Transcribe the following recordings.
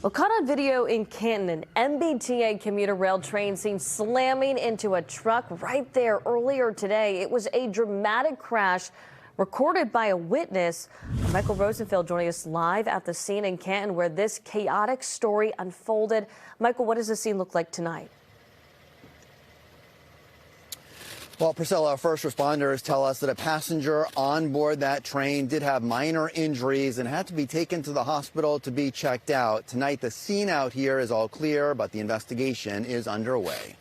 Well, caught on video in Canton, an MBTA commuter rail train seen slamming into a truck right there earlier today. It was a dramatic crash recorded by a witness. Michael Rosenfield joining us live at the scene in Canton where this chaotic story unfolded. Michael, what does the scene look like tonight? Well, Priscilla, first responders tell us that a passenger on board that train did have minor injuries and had to be taken to the hospital to be checked out. Tonight, the scene out here is all clear, but the investigation is underway.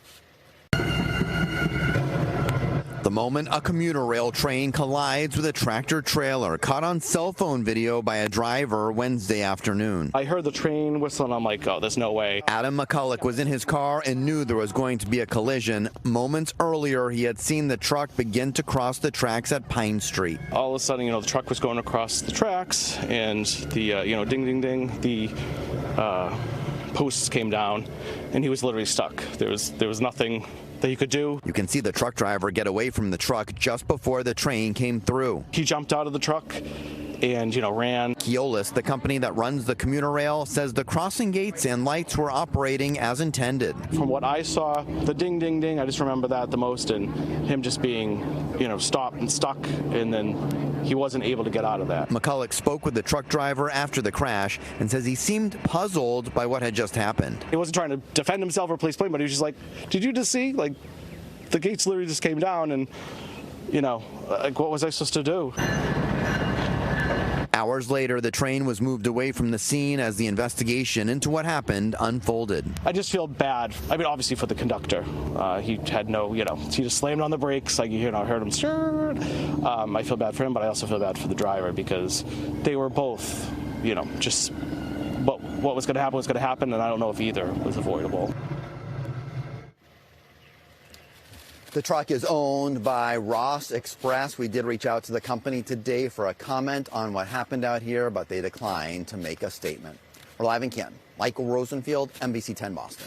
The moment a commuter rail train collides with a tractor trailer, caught on cell phone video by a driver Wednesday afternoon. I heard the train whistle and I'm like, oh, there's no way. Adam McCulloch was in his car and knew there was going to be a collision. Moments earlier, he had seen the truck begin to cross the tracks at Pine Street. All of a sudden, the truck was going across the tracks and the, ding, ding, ding, the posts came down and he was literally stuck. There was nothing that he could do. You can see the truck driver get away from the truck just before the train came through. He jumped out of the truck and, ran. Keolis, the company that runs the commuter rail, says the crossing gates and lights were operating as intended. From what I saw, the ding, ding, ding, I just remember that the most, and him just being, stopped and stuck, and then he wasn't able to get out of that. McCulloch spoke with the truck driver after the crash and says he seemed puzzled by what had just happened. He wasn't trying to defend himself or place blame, but he was just like, did you just see? Like, the gates literally just came down, and, what was I supposed to do? Hours later, the train was moved away from the scene as the investigation into what happened unfolded. I just feel bad. I mean, obviously for the conductor. He had no, he just slammed on the brakes. Like, I heard him stir. I feel bad for him, but I also feel bad for the driver because they were both, just what was going to happen, and I don't know if either was avoidable. The truck is owned by Ross Express. We did reach out to the company today for a comment on what happened out here, but they declined to make a statement. We're live in Canton. Michael Rosenfield, NBC 10 Boston.